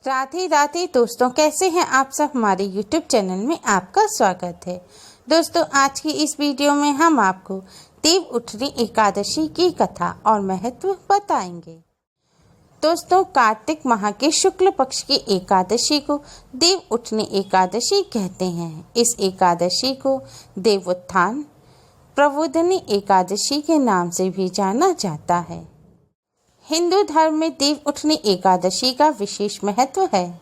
राधे राधे दोस्तों, कैसे हैं आप सब। हमारे YouTube चैनल में आपका स्वागत है। दोस्तों, आज की इस वीडियो में हम आपको देव उठनी एकादशी की कथा और महत्व बताएंगे। दोस्तों, कार्तिक माह के शुक्ल पक्ष की एकादशी को देव उठनी एकादशी कहते हैं। इस एकादशी को देवोत्थान प्रबोधिनी एकादशी के नाम से भी जाना जाता है। हिंदू धर्म में देव उठनी एकादशी का विशेष महत्व है।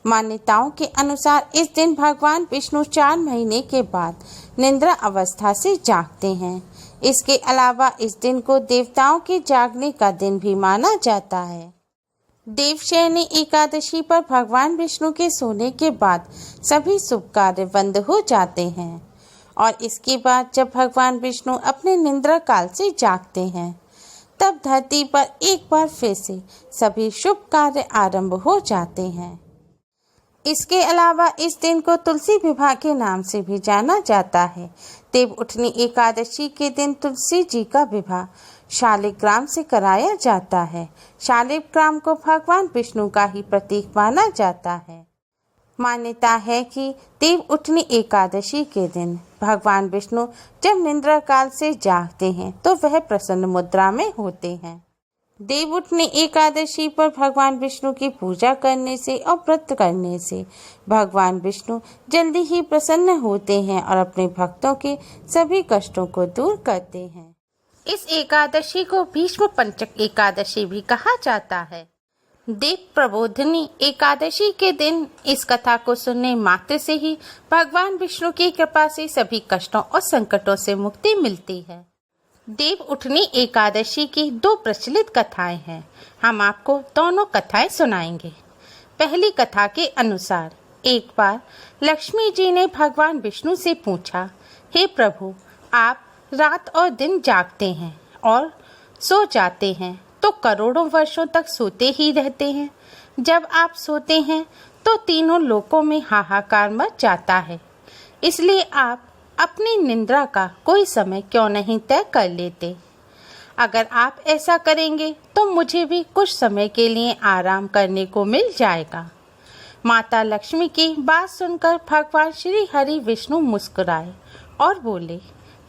मान्यताओं के अनुसार इस दिन भगवान विष्णु 4 महीने के बाद निद्रा अवस्था से जागते हैं। इसके अलावा इस दिन को देवताओं के जागने का दिन भी माना जाता है। देवशयनी एकादशी पर भगवान विष्णु के सोने के बाद सभी शुभ कार्य बंद हो जाते हैं और इसके बाद जब भगवान विष्णु अपने निद्रा काल से जागते हैं तब धरती पर एक बार फिर से सभी शुभ कार्य आरंभ हो जाते हैं। इसके अलावा इस दिन को तुलसी विवाह के नाम से भी जाना जाता है। देव उठनी एकादशी के दिन तुलसी जी का विवाह शालिग्राम से कराया जाता है। शालिग्राम को भगवान विष्णु का ही प्रतीक माना जाता है। मान्यता है कि देव उठनी एकादशी के दिन भगवान विष्णु जब निद्रा काल से जागते हैं तो वह प्रसन्न मुद्रा में होते हैं। देव उठनी एकादशी पर भगवान विष्णु की पूजा करने से और व्रत करने से भगवान विष्णु जल्दी ही प्रसन्न होते हैं और अपने भक्तों के सभी कष्टों को दूर करते हैं। इस एकादशी को भीष्म पंचक एकादशी भी कहा जाता है। देव प्रबोधिनी एकादशी के दिन इस कथा को सुनने मात्र से ही भगवान विष्णु की कृपा से सभी कष्टों और संकटों से मुक्ति मिलती है। देव उठनी एकादशी की 2 प्रचलित कथाएं हैं। हम आपको दोनों कथाएं सुनाएंगे। पहली कथा के अनुसार एक बार लक्ष्मी जी ने भगवान विष्णु से पूछा, हे प्रभु, आप रात और दिन जागते हैं और सो जाते हैं तो करोड़ों वर्षों तक सोते ही रहते हैं। जब आप सोते हैं तो तीनों लोकों में हाहाकार मच जाता है, इसलिए आप अपनी निद्रा का कोई समय क्यों नहीं तय कर लेते। अगर आप ऐसा करेंगे तो मुझे भी कुछ समय के लिए आराम करने को मिल जाएगा। माता लक्ष्मी की बात सुनकर भगवान श्री हरि विष्णु मुस्कुराए और बोले,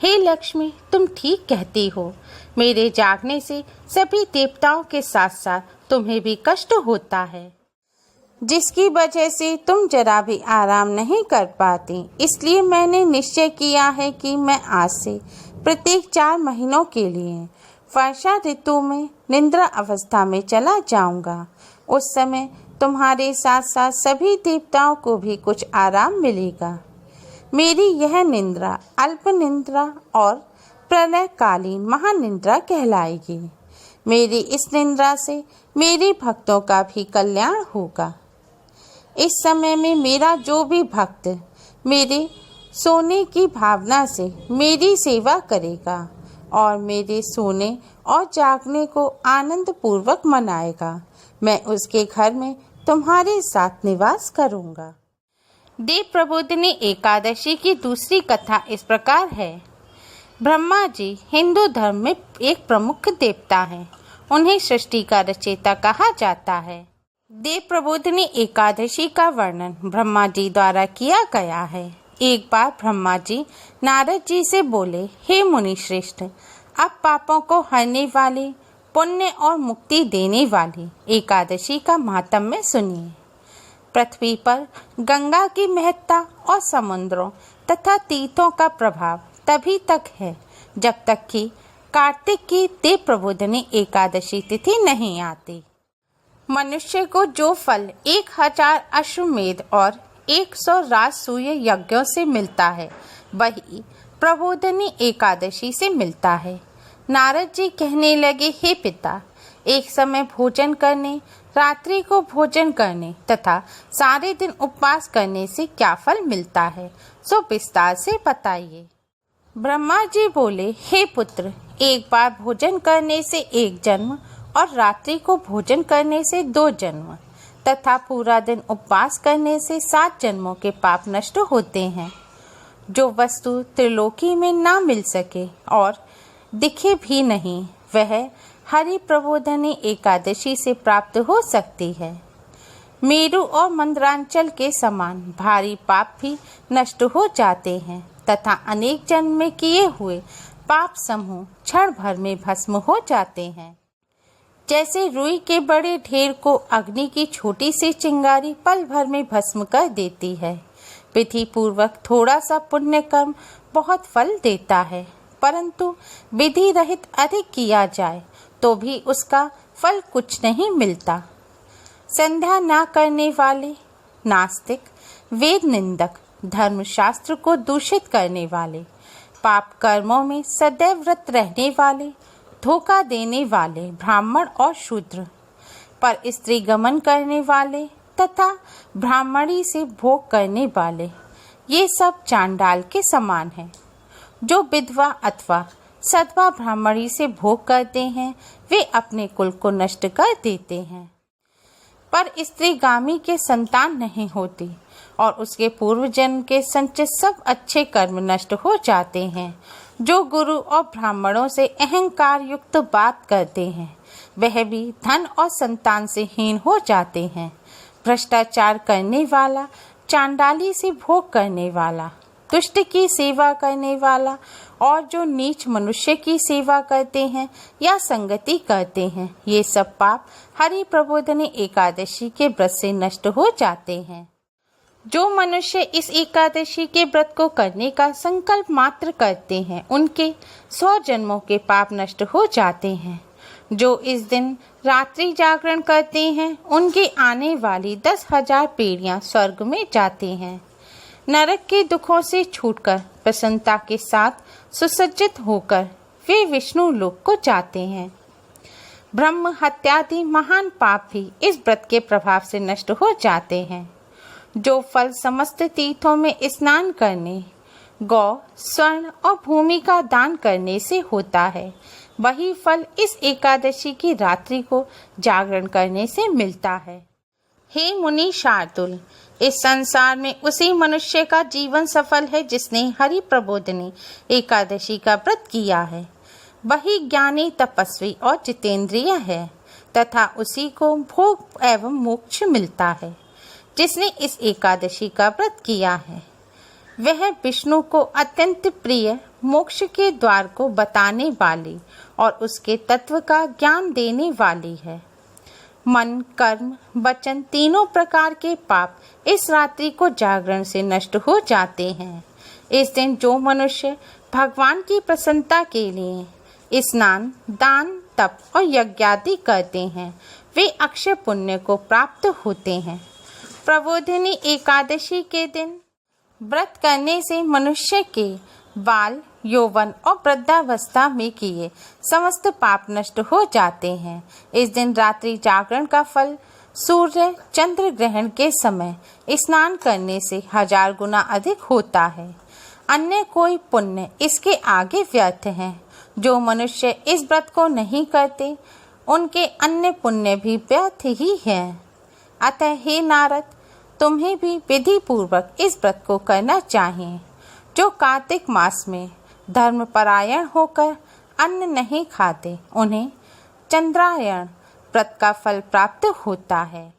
हे लक्ष्मी, तुम ठीक कहती हो। मेरे जागने से सभी देवताओं के साथ साथ तुम्हें भी कष्ट होता है, जिसकी वजह से तुम जरा भी आराम नहीं कर पाती। इसलिए मैंने निश्चय किया है कि मैं आज से प्रत्येक 4 महीनों के लिए वर्षा ऋतु में निद्रा अवस्था में चला जाऊंगा। उस समय तुम्हारे साथ साथ सभी देवताओं को भी कुछ आराम मिलेगा। मेरी यह निद्रा अल्प निद्रा और प्रलयकालीन महानिद्रा कहलाएगी। मेरी इस निद्रा से मेरे भक्तों का भी कल्याण होगा। इस समय में मेरा जो भी भक्त मेरे सोने की भावना से मेरी सेवा करेगा और मेरे सोने और जागने को आनंद पूर्वक मनाएगा, मैं उसके घर में तुम्हारे साथ निवास करूंगा। देव प्रबोधिनी एकादशी की दूसरी कथा इस प्रकार है। ब्रह्मा जी हिंदू धर्म में एक प्रमुख देवता हैं। उन्हें सृष्टि का रचयिता कहा जाता है। देव प्रबोधिनी एकादशी का वर्णन ब्रह्मा जी द्वारा किया गया है। एक बार ब्रह्मा जी नारद जी से बोले, हे मुनि श्रेष्ठ, अब पापों को हरने वाली, पुण्य और मुक्ति देने वाली एकादशी का महात्म्य सुनिए। पृथ्वी पर गंगा की महत्ता और समुद्रों तथा तीर्थों का प्रभाव तभी तक है जब तक कि कार्तिक की देव प्रबोधिनी एकादशी तिथि नहीं आती। मनुष्य को जो फल 1000 अश्वमेध और 100 राजसूय यज्ञों से मिलता है वही प्रबोधिनी एकादशी से मिलता है। नारद जी कहने लगे, हे पिता, एक समय भोजन करने, रात्रि को भोजन करने तथा सारे दिन उपवास करने से क्या फल मिलता है, सो विस्तार से बताइए। ब्रह्मा जी बोले, हे पुत्र, एक बार भोजन करने से 1 जन्म और रात्रि को भोजन करने से 2 जन्म तथा पूरा दिन उपवास करने से 7 जन्मों के पाप नष्ट होते हैं। जो वस्तु त्रिलोकी में ना मिल सके और दिखे भी नहीं, वह हरि प्रबोधिनी एकादशी से प्राप्त हो सकती है। मेरु और मंदरांचल के समान भारी पाप भी नष्ट हो जाते हैं तथा अनेक जन्म में किए हुए पाप समूह क्षण भर में भस्म हो जाते हैं। जैसे रुई के बड़े ढेर को अग्नि की छोटी सी चिंगारी पल भर में भस्म कर देती है। विधि पूर्वक थोड़ा सा पुण्य कर्म बहुत फल देता है, परंतु विधि रहित अधिक किया जाए तो भी उसका फल कुछ नहीं मिलता। संध्या न करने वाले, नास्तिक, वेद निंदक, धर्मशास्त्र को दूषित करने वाले, पाप कर्मों में सदैव व्रत रहने वाले, धोखा देने वाले ब्राह्मण और शूद्र, पर स्त्री गमन करने वाले तथा ब्राह्मणी से भोग करने वाले, ये सब चांडाल के समान हैं। जो विधवा अथवा सधवा ब्राह्मणी से भोग करते हैं वे अपने कुल को नष्ट कर देते हैं, पर स्त्रीगामी के संतान नहीं होती और उसके पूर्व जन्म के संचित सब अच्छे कर्म नष्ट हो जाते हैं। जो गुरु और ब्राह्मणों से अहंकार युक्त बात करते हैं वह भी धन और संतान से हीन हो जाते हैं। भ्रष्टाचार करने वाला, चांडाली से भोग करने वाला, दुष्ट की सेवा करने वाला और जो नीच मनुष्य की सेवा करते हैं या संगति करते हैं, ये सब पाप हरि प्रबोधिनी एकादशी के व्रत से नष्ट हो जाते हैं। जो मनुष्य इस एकादशी के व्रत को करने का संकल्प मात्र करते हैं उनके 100 जन्मों के पाप नष्ट हो जाते हैं। जो इस दिन रात्रि जागरण करते हैं उनकी आने वाली 10,000 पीढ़ियां स्वर्ग में जाते हैं। नरक के दुखों से छूटकर प्रसन्नता के साथ सुसज्जित होकर वे विष्णु लोक को जाते हैं। ब्रह्म हत्यादि महान पाप भी इस व्रत के प्रभाव से नष्ट हो जाते हैं। जो फल समस्त तीर्थों में स्नान करने, गौ, स्वर्ण और भूमि का दान करने से होता है, वही फल इस एकादशी की रात्रि को जागरण करने से मिलता है। हे मुनि शार्दुल, इस संसार में उसी मनुष्य का जीवन सफल है जिसने हरि प्रबोधिनी एकादशी का व्रत किया है। वही ज्ञानी, तपस्वी और जितेंद्रिय है तथा उसी को भोग एवं मोक्ष मिलता है। जिसने इस एकादशी का व्रत किया है वह विष्णु को अत्यंत प्रिय मोक्ष के द्वार को बताने वाली और उसके तत्व का ज्ञान देने वाली है। मन, कर्म, वचन तीनों प्रकार के पाप इस रात्रि को जागरण से नष्ट हो जाते हैं। इस दिन जो मनुष्य भगवान की प्रसन्नता के लिए स्नान, दान, तप और यज्ञादि करते हैं वे अक्षय पुण्य को प्राप्त होते हैं। प्रबोधिनी एकादशी के दिन व्रत करने से मनुष्य के बाल, यौवन और वृद्धावस्था में किए समस्त पाप नष्ट हो जाते हैं। इस दिन रात्रि जागरण का फल सूर्य चंद्र ग्रहण के समय स्नान करने से 1000 गुना अधिक होता है। अन्य कोई पुण्य इसके आगे व्यर्थ है। जो मनुष्य इस व्रत को नहीं करते उनके अन्य पुण्य भी व्यर्थ ही हैं। अतः हे नारद, तुम्हें भी विधि पूर्वक इस व्रत को करना चाहिए। जो कार्तिक मास में धर्मपरायण होकर अन्न नहीं खाते उन्हें चंद्रायण व्रत का फल प्राप्त होता है।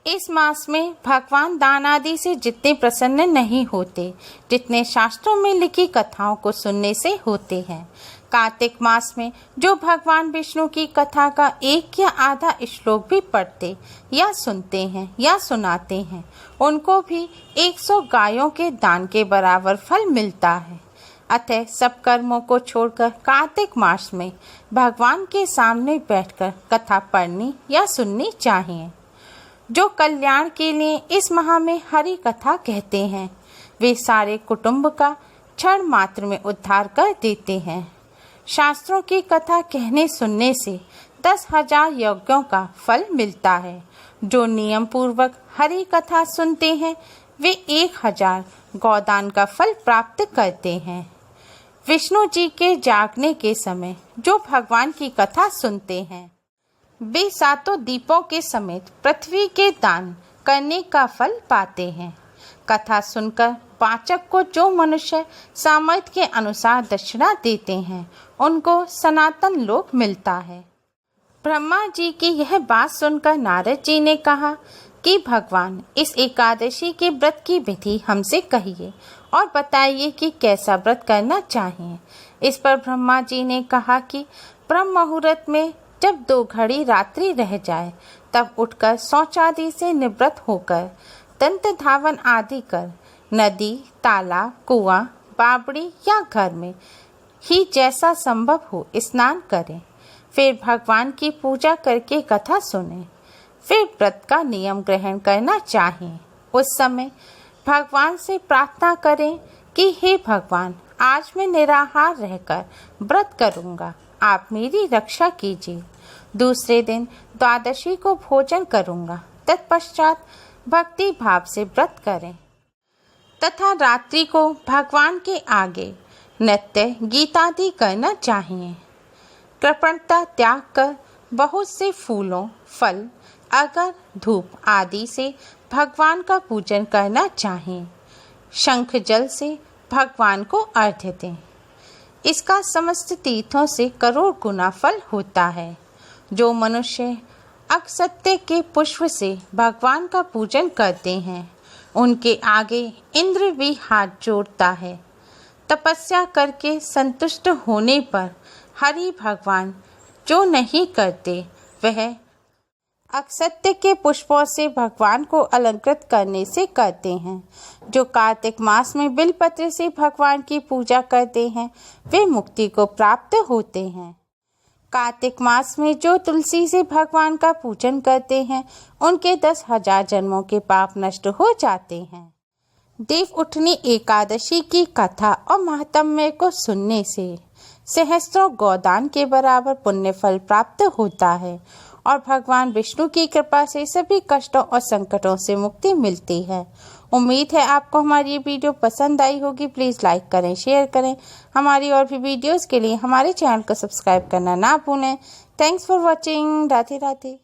इस मास में भगवान दान आदि से जितने प्रसन्न नहीं होते जितने शास्त्रों में लिखी कथाओं को सुनने से होते हैं। कार्तिक मास में जो भगवान विष्णु की कथा का एक या आधा श्लोक भी पढ़ते या सुनते हैं या सुनाते हैं उनको भी 100 गायों के दान के बराबर फल मिलता है। अतः सब कर्मों को छोड़कर कार्तिक मास में भगवान के सामने बैठकर कथा पढ़नी या सुननी चाहिए। जो कल्याण के लिए इस माह में हरि कथा कहते हैं वे सारे कुटुंब का क्षण मात्र में उद्धार कर देते हैं। शास्त्रों की कथा कहने सुनने से 10,000 यज्ञों का फल मिलता है। जो नियम पूर्वक हरि कथा सुनते हैं वे 1000 गौदान का फल प्राप्त करते हैं। विष्णु जी के जागने के समय जो भगवान की कथा सुनते हैं वे 7 दीपों के समेत पृथ्वी के दान करने का फल पाते हैं। कथा सुनकर वाचक को जो मनुष्य सामर्थ्य के अनुसार दक्षिणा देते हैं उनको सनातन लोक मिलता है। ब्रह्मा जी की यह बात सुनकर नारद जी ने कहा कि भगवान इस एकादशी के व्रत की विधि हमसे कहिए और बताइए कि कैसा व्रत करना चाहिए। इस पर ब्रह्मा जी ने कहा कि ब्रह्म मुहूर्त में जब 2 घड़ी रात्रि रह जाए तब उठकर शौच आदि से निवृत्त होकर दंत धावन आदि कर नदी, तालाब, कुआं, बावड़ी या घर में ही जैसा संभव हो स्नान करें। फिर भगवान की पूजा करके कथा सुने। फिर व्रत का नियम ग्रहण करना चाहिए। उस समय भगवान से प्रार्थना करें कि हे भगवान, आज मैं निराहार रहकर व्रत करूंगा, आप मेरी रक्षा कीजिए। दूसरे दिन द्वादशी को भोजन करूंगा। तत्पश्चात भक्ति भाव से व्रत करें तथा रात्रि को भगवान के आगे नृत्य गीतादि करना चाहिए। कृपणता त्याग कर बहुत से फूलों, फल, अगर, धूप आदि से भगवान का पूजन करना चाहिए। शंख जल से भगवान को अर्घ्य दें। इसका समस्त तीर्थों से करोड़ गुना फल होता है। जो मनुष्य अक्षत्य के पुष्प से भगवान का पूजन करते हैं उनके आगे इंद्र भी हाथ जोड़ता है। तपस्या करके संतुष्ट होने पर हरि भगवान जो नहीं करते वह अक्षत्य के पुष्पों से भगवान को अलंकृत करने से करते हैं। जो कार्तिक मास में बिलपत्र से भगवान की पूजा करते हैं वे मुक्ति को प्राप्त होते हैं। कार्तिक मास में जो तुलसी से भगवान का पूजन करते हैं उनके 10,000 जन्मों के पाप नष्ट हो जाते हैं। देव उठनी एकादशी की कथा और महात्म्य को सुनने से सहस्त्रों गोदान के बराबर पुण्य फल प्राप्त होता है और भगवान विष्णु की कृपा से सभी कष्टों और संकटों से मुक्ति मिलती है। उम्मीद है आपको हमारी ये वीडियो पसंद आई होगी। प्लीज़ लाइक करें, शेयर करें। हमारी और भी वीडियोस के लिए हमारे चैनल को सब्सक्राइब करना ना भूलें। Thanks for watching. Radhe Radhe.